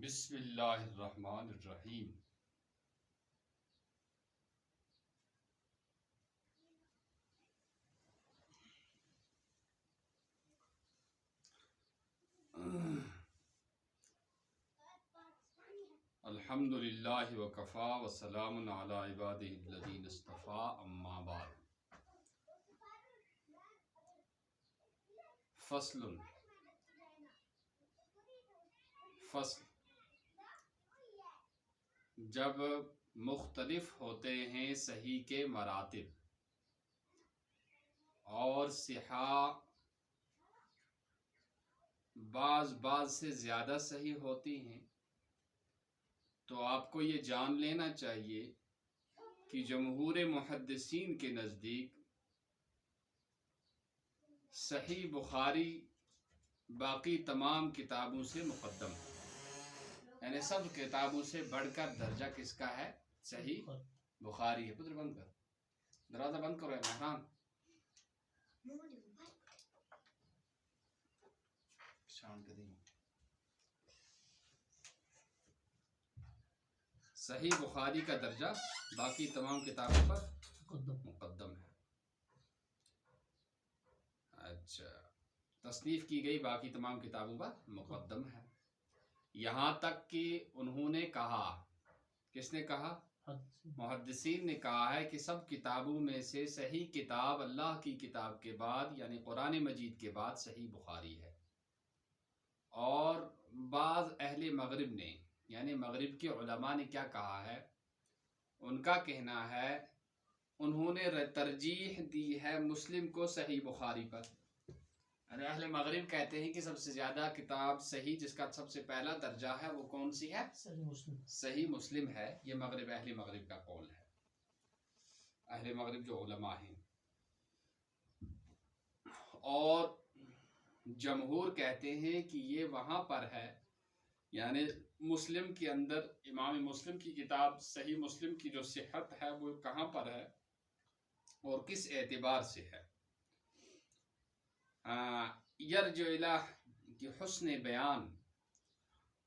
بسم اللہ الرحمن الرحیم۔ الحمد للہ وکفا وسلام علی عبادہ الذین اصطفیٰ، اما بعد۔ فصل جب مختلف ہوتے ہیں صحیح کے مراتب اور صحہ بعض سے زیادہ صحیح ہوتی ہیں، تو آپ کو یہ جان لینا چاہیے کہ جمہور محدثین کے نزدیک صحیح بخاری باقی تمام کتابوں سے مقدم ہے، یعنی سب کتابوں سے بڑھ کر درجہ کس کا ہے؟ صحیح بخاری ہے۔ پتر بند کر، دروازہ بند کرو مہران۔ صحیح بخاری کا درجہ باقی تمام کتابوں پر مقدم ہے۔ اچھا، تصنیف کی گئی باقی تمام کتابوں پر مقدم ہے، یہاں تک کہ انہوں نے کہا، کس نے کہا؟ محدثین نے کہا ہے کہ سب کتابوں میں سے صحیح کتاب اللہ کی کتاب کے بعد یعنی قرآن مجید کے بعد صحیح بخاری ہے۔ اور بعض اہل مغرب نے یعنی مغرب کے علماء نے کیا کہا ہے؟ ان کا کہنا ہے، انہوں نے ترجیح دی ہے مسلم کو صحیح بخاری پر۔ یعنی اہل مغرب کہتے ہیں کہ سب سے زیادہ کتاب صحیح جس کا سب سے پہلا درجہ ہے وہ کون سی ہے؟ صحیح مسلم ہے۔ یہ اہل مغرب کا قول ہے، اہل مغرب جو علماء ہیں۔ اور جمہور کہتے ہیں کہ یہ وہاں پر ہے، یعنی مسلم کے اندر امام مسلم کی کتاب صحیح مسلم کی جو صحت ہے وہ کہاں پر ہے اور کس اعتبار سے ہے؟ یرجع الی کی حسن بیان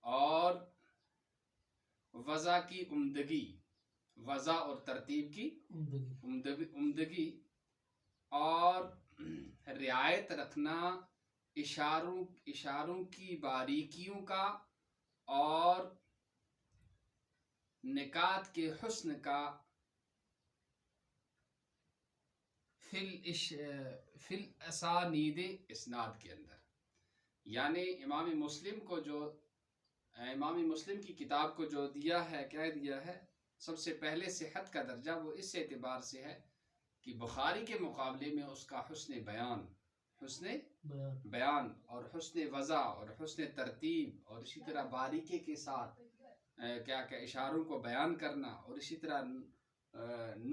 اور وضع کی عمدگی، وضع اور ترتیب کی عمدگی اور رعایت رکھنا اشاروں کی باریکیوں کا اور نکات کے حسن کا فی الاسانید اسناد کے اندر۔ یعنی امام مسلم کی کتاب کو جو دیا ہے، کیا دیا ہے؟ سب سے پہلے صحت کا درجہ وہ اس اعتبار سے ہے کہ بخاری کے مقابلے میں اس کا حسن بیان اور حسن وضع اور حسن ترتیب اور اسی طرح باریکی کے ساتھ کیا اشاروں کو بیان کرنا اور اسی طرح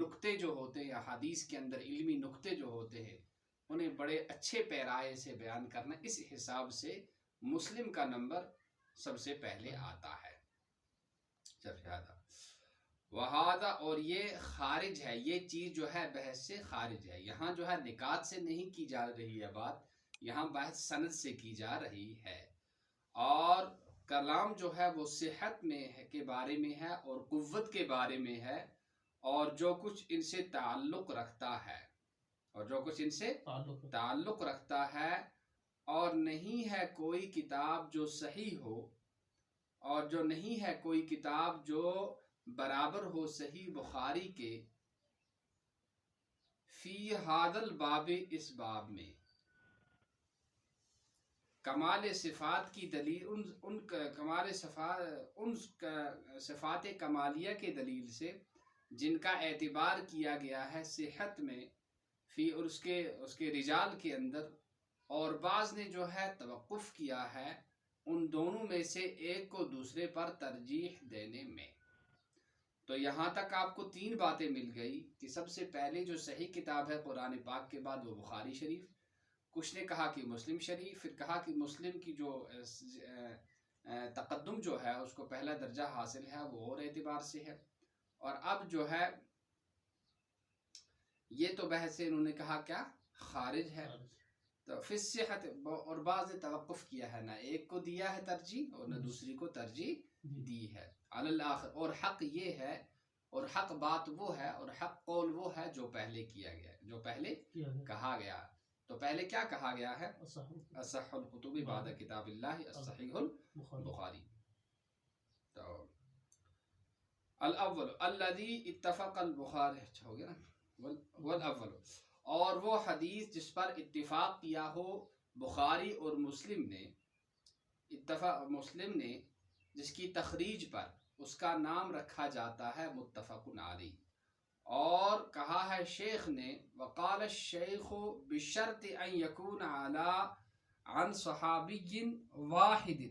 نقطے جو ہوتے ہیں حدیث کے اندر علمی نقطے جو ہوتے ہیں انہیں بڑے اچھے پیرائے سے بیان کرنا، اس حساب سے مسلم کا نمبر سب سے پہلے آتا ہے۔ وہذا، اور یہ خارج ہے، یہ چیز جو ہے بحث سے خارج ہے۔ یہاں جو ہے نکات سے نہیں کی جا رہی ہے بات، یہاں بحث سند سے کی جا رہی ہے۔ اور کلام جو ہے وہ صحت میں کے بارے میں ہے اور قوت کے بارے میں ہے اور جو کچھ ان سے تعلق رکھتا ہے اور نہیں ہے کوئی کتاب جو صحیح ہو اور جو نہیں ہے کوئی کتاب جو برابر ہو صحیح بخاری کے، فی ھذا الباب، اس باب میں کمال صفات کی دلیل، ان صفات کمالیہ کے دلیل سے جن کا اعتبار کیا گیا ہے صحت میں فی اور اس کے رجال کے اندر، اور بعض نے جو ہے توقف کیا ہے ان دونوں میں سے ایک کو دوسرے پر ترجیح دینے میں۔ تو یہاں تک آپ کو تین باتیں مل گئی کہ سب سے پہلے جو صحیح کتاب ہے قرآن پاک کے بعد وہ بخاری شریف، کچھ نے کہا کہ مسلم شریف، پھر کہا کہ مسلم کی جو تقدم جو ہے اس کو پہلا درجہ حاصل ہے وہ اور اعتبار سے ہے۔ اور اب جو ہے یہ تو بحث انہوں نے کہا کیا خارج ہے، تو فی الصحت، اور بعض نے توقف کیا ہے، نہ ایک کو دیا ہے ترجیح اور نہ دوسری کو ترجیح دی ہے علی الآخر، اور حق یہ ہے، اور حق بات وہ ہے، اور حق قول وہ ہے جو پہلے کیا گیا ہے، جو پہلے کہا گیا ہے۔ تو پہلے کیا کہا گیا ہے؟ اصح الکتب بعد کتاب اللہ الصحیح البخاری۔ تو الاول الذی اتفق البخاری، اچھا ہو گیا نا، والاول، اور وہ حدیث جس پر اتفاق کیا ہو بخاری اور مسلم نے، اتفاق مسلم نے جس کی تخریج پر اس کا نام رکھا جاتا ہے متفق علیہ، اور کہا ہے شیخ نے وقال الشیخ بشرط ان یکون عن صحابی واحد،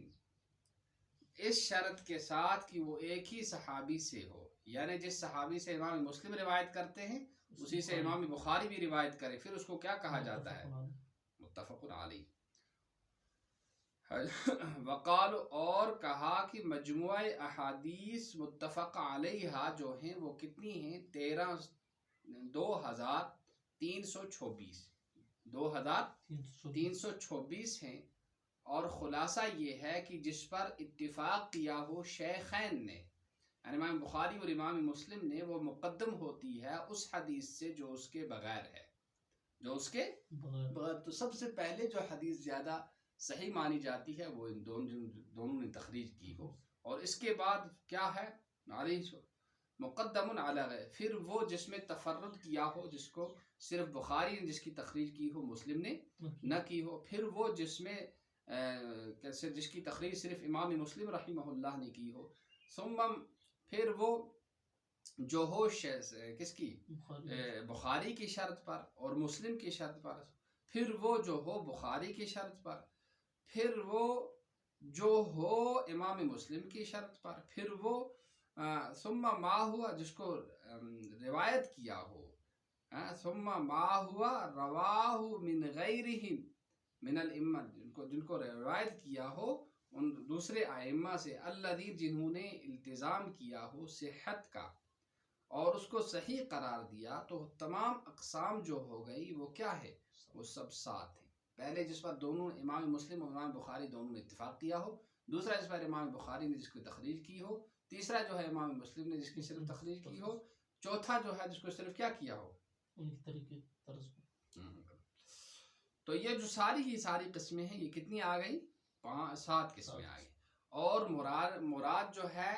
اس شرط کے ساتھ کہ وہ ایک ہی صحابی سے ہو، یعنی جس صحابی سے امام مسلم روایت کرتے ہیں اسی سے امام بخاری بھی روایت کرے، پھر اس کو کیا کہا جاتا ہے؟ متفق علیہ۔ وقال، اور کہا کہ مجموعہ احادیث متفق علیہ جو ہیں وہ کتنی ہیں؟ 2326 2326 ہیں، اور خلاصہ یہ ہے کہ جس پر اتفاق کیا ہو شیخین نے، یعنی امام بخاری اور امام مسلم نے، وہ مقدم ہوتی ہے اس حدیث سے جو اس کے بغیر ہے، جو اس کے بغیر۔ تو سب سے پہلے جو حدیث زیادہ صحیح مانی جاتی ہے وہ ان دونوں نے تخریج کی ہو، اور اس کے بعد کیا ہے؟ مقدم علی غیر، پھر وہ جس میں تفرد کیا ہو، جس کو صرف بخاری نے جس کی تخریج کی ہو مسلم نے نہ کی ہو، پھر وہ جس میں جس کی تخریج صرف امام مسلم رحمہ اللہ نے کی ہو، ثم پھر وہ جو ہو کس کی؟ بخاری کی شرط پر اور مسلم کی شرط پر، پھر وہ جو ہو بخاری کی شرط پر، پھر وہ جو ہو امام مسلم کی شرط پر، پھر وہ ثم ما ہوا جس کو روایت کیا ہو، ثم ما ہوا رواہ من غیرہم من الائمہ، جن کو روایت کیا ہو ان دوسرے ائمہ سے، الذی جنہوں نے التزام کیا ہو صحت کا اور اس کو صحیح قرار دیا، تو تمام اقسام جو ہو گئی وہ کیا ہے؟ وہ سب ساتھ ہیں۔ پہلے جس پر دونوں امام مسلم اور امام بخاری دونوں نے اتفاق کیا ہو، دوسرا جس پر امام بخاری نے جس کی تخریج کی ہو، تیسرا جو ہے امام مسلم نے جس کی صرف تخریج کی ہو، چوتھا جو ہے جس کو صرف کیا کیا ہو، تو یہ جو ساری کی ساری قسمیں ہیں یہ کتنی آ گئی؟ 7 قسمیں آ گئی۔ اور مراد جو ہے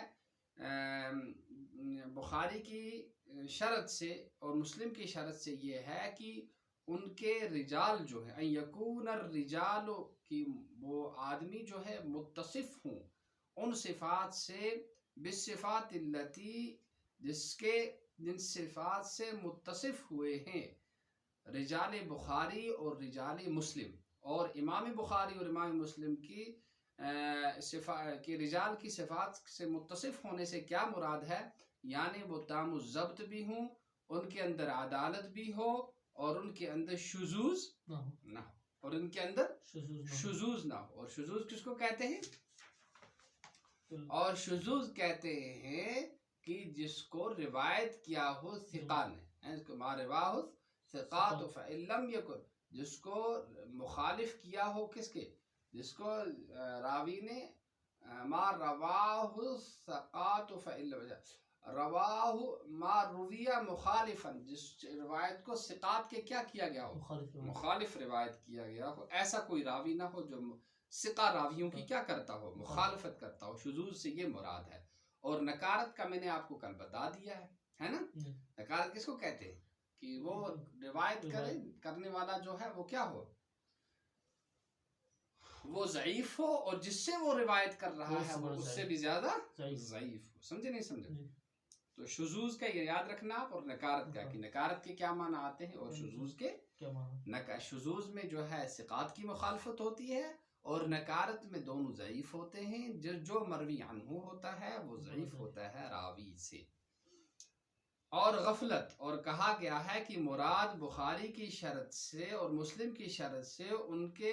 بخاری کی شرط سے اور مسلم کی شرط سے یہ ہے کہ ان کے رجال جو ہے ان یکون الرجال، کی وہ آدمی جو ہے متصف ہوں ان صفات سے، بالصفات التی، جن صفات سے متصف ہوئے ہیں رجال بخاری اور رجال مسلم، اور امام بخاری اور امام مسلم کی رجال کی صفات سے متصف ہونے سے کیا مراد ہے؟ یعنی وہ تام الضبط بھی ہوں، ان کے اندر عدالت بھی ہو، اور ان کے اندر شذوذ نہ ہو، اور ان کے اندر شذوذ نہ ہو۔ اور شذوذ کس کو کہتے ہیں؟ اور شذوذ کہتے ہیں کہ جس کو روایت کیا ہو ثقہ نے، اس کو ما رواہ ثقات فإن لم یکن، جس کو مخالف کیا ہو کس کے؟ جس کو راوی نے ما رواہ ثقات فإن لم یکن، رواہ ما رویہ مخالفا، جس روایت کو ثقات کے کیا کیا گیا ہو؟ مخالف روایت کیا گیا ہو، ایسا کوئی راوی نہ ہو جو ثقہ راویوں کی کیا کرتا ہو؟ مخالفت کرتا ہو۔ شذوذ سے یہ مراد ہے۔ اور نکارت کا میں نے آپ کو کل بتا دیا ہے نا؟ نکارت کس کو کہتے ہیں؟ کہ وہ روایت کرنے والا جو ہے وہ کیا ہو؟ وہ ضعیف ہو، اور جس سے وہ روایت کر رہا ہے وہ اس سے بھی زیادہ ضعیف ہو۔ سمجھے نہیں سمجھے؟ تو شذوذ کا یہ یاد رکھنا آپ، اور نکارت کا کہ نکارت کے کیا معنی آتے ہیں اور شذوذ کے کیا معنی۔ شذوذ میں جو ہے ثقات کی مخالفت ہوتی ہے، اور نکارت میں دونوں ضعیف ہوتے ہیں، جو مروی عنہ ہوتا ہے وہ ضعیف ہوتا ہے راوی سے۔ اور غفلت، اور کہا گیا ہے کہ مراد بخاری کی شرط سے اور مسلم کی شرط سے ان کے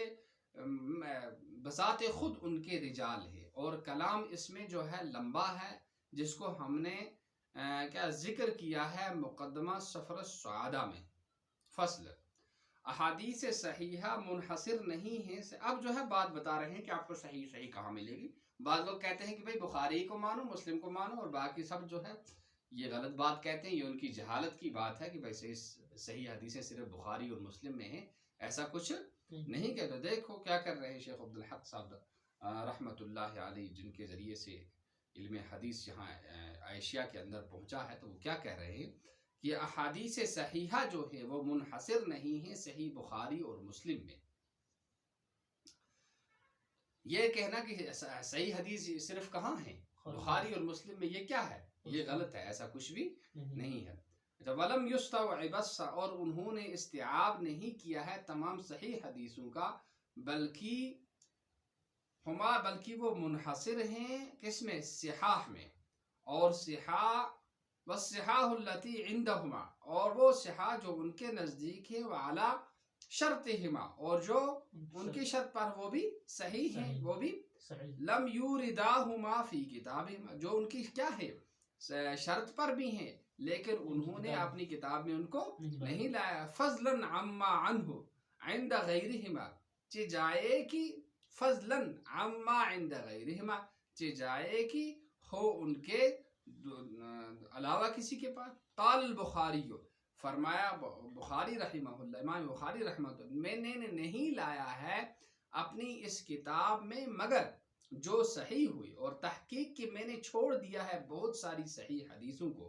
بذات خود ان کے رجال ہے، اور کلام اس میں جو ہے لمبا ہے، جس کو ہم نے کیا ذکر کیا ہے مقدمہ سفر السعادہ میں، فصل۔ احادیث صحیحہ منحصر نہیں ہیں. اب جو ہے بات بتا رہے ہیں کہ آپ کو صحیح صحیح کہاں ملے گی. بعض لوگ کہتے ہیں کہ بھائی بخاری کو مانو، مسلم کو مانو، اور باقی سب جو ہے یہ غلط بات کہتے ہیں. یہ ان کی جہالت کی بات ہے کہ بھائی صحیح حدیثیں صرف بخاری اور مسلم میں ہیں، ایسا کچھ نہیں کہتے. دیکھو کیا کر رہے ہیں شیخ عبدالحق صاحب رحمۃ اللہ علیہ، جن کے ذریعے سے علم حدیث یہاں ایشیا کے اندر پہنچا ہے. تو وہ کیا کہہ رہے ہیں کہ احادیث صحیحہ جو ہے وہ منحصر نہیں ہیں صحیح بخاری اور مسلم میں. یہ کہنا کہ صحیح حدیث صرف کہاں ہے بخاری اور مسلم میں، یہ کیا ہے؟ یہ غلط ہے، ایسا کچھ بھی نہیں ہے. وَلَمْ يُسْتَوْعِبَ اور انہوں نے استیعاب نہیں کیا ہے تمام صحیح حدیثوں کا، بلکہ وہ منحصر ہیں کس میں؟ صحاح میں. اور صحاح والصحاح التي عندهما، اور وہ صحاح جو ان کے نزدیک ہے، وعلى شرطهما، اور جو ان کی شرط پر وہ بھی صحیح ہیں، وہ بھی لم یورداہما فی کتابہما، جو ان کی کیا ہے شرط پر بھی ہیں لیکن انہوں نے اپنی کتاب میں ان کو نہیں لایا. فضلا عما عنہ عند غیرہما، چجائے کی فضلا عما عند غیرہما، چجائے کی ہو ان کے علاوہ کسی کے پاس. قال البخاری، فرمایا بخاری رحمہ اللہ، امام بخاری رحمہ اللہ، میں نے نہیں لایا ہے اپنی اس کتاب میں مگر جو صحیح ہوئی، اور تحقیق کہ میں نے چھوڑ دیا ہے بہت ساری صحیح حدیثوں کو.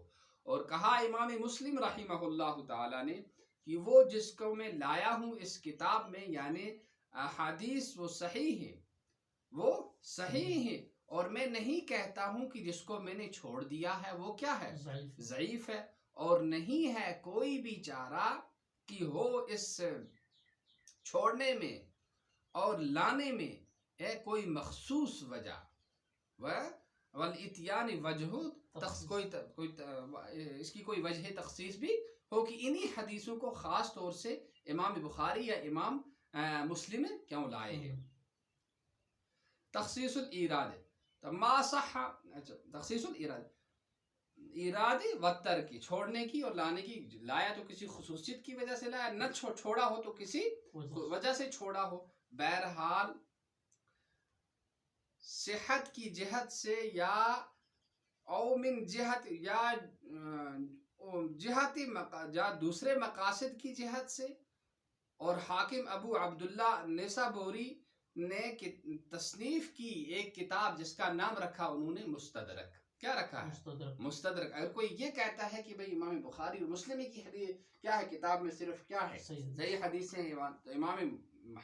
اور کہا امام مسلم رحمہ اللہ تعالی نے کہ وہ جس کو میں لایا ہوں اس کتاب میں، یعنی حدیث وہ صحیح ہیں، وہ صحیح ہیں، اور میں نہیں کہتا ہوں کہ جس کو میں نے چھوڑ دیا ہے وہ کیا ہے؟ ضعیف ہے. اور نہیں ہے کوئی بھی چارہ کہ ہو اس چھوڑنے میں اور لانے میں ہے کوئی مخصوص وجہ، والاتیان وجہ اس کی کوئی وجہ تخصیص بھی ہو کہ انہی حدیثوں کو خاص طور سے امام بخاری یا امام مسلم کیوں لائے ہیں. تخصیص الایراد، ما صح، تخصیص الایراد، ایراد و ترک، چھوڑنے کی اور لانے کی. لایا تو کسی خصوصیت کی وجہ سے لایا، نہ چھوڑا ہو تو کسی وجہ سے چھوڑا ہو. بہرحال صحت کی جہت سے یا او من جہت یا دوسرے مقاصد کی جہت سے. اور حاکم ابو عبداللہ نیسابوری نے تصنیف کی ایک کتاب جس کا نام رکھا انہوں نے مستدرک. کیا رکھا ہے؟ مستدرک. اگر کوئی یہ کہتا ہے کہ بھئی امام بخاری اور مسلم کی حدیث کیا ہے کتاب میں صرف کیا ہے صحیح حدیثیں ہیں، تو امام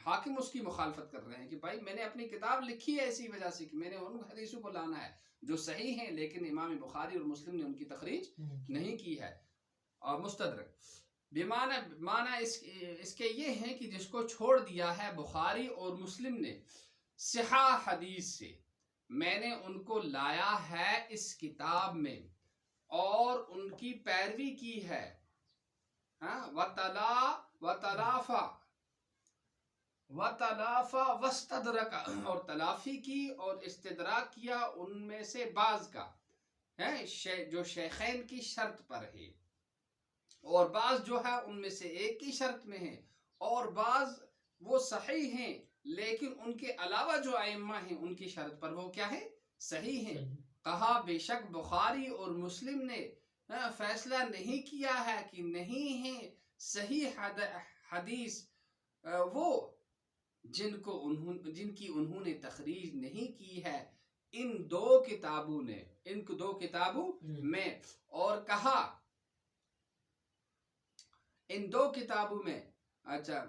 حاکم اس کی مخالفت کر رہے ہیں کہ بھائی میں نے اپنی کتاب لکھی ہے اسی وجہ سے کہ میں نے ان حدیثوں کو لانا ہے جو صحیح ہیں، لیکن امام بخاری اور مسلم نے ان کی تخریج نہیں کی ہے. اور مستدرک معنی اس کے یہ ہیں کہ جس کو چھوڑ دیا ہے بخاری اور مسلم نے صحاح حدیث سے، میں نے ان کو لایا ہے اس کتاب میں اور ان کی پیروی کی ہے. وَتَلَافَى وَاسْتَدْرَكَ، اور تلافی کی اور استدراک کیا ان میں سے بعض کا جو شیخین کی شرط پر ہے، اور بعض جو ہے ان میں سے ایک کی شرط میں ہیں، اور بعض وہ صحیح ہیں لیکن ان کے علاوہ جو ائمہ ہیں ان کی شرط پر وہ کیا ہے؟ صحیح ہیں. کہا بے شک بخاری اور مسلم نے فیصلہ نہیں کیا ہے کہ نہیں ہیں صحیح حدیث وہ جن کی انہوں نے تخریج نہیں کی ہے ان دو کتابوں میں. اور کہا ان دو کتابوں میں اچھا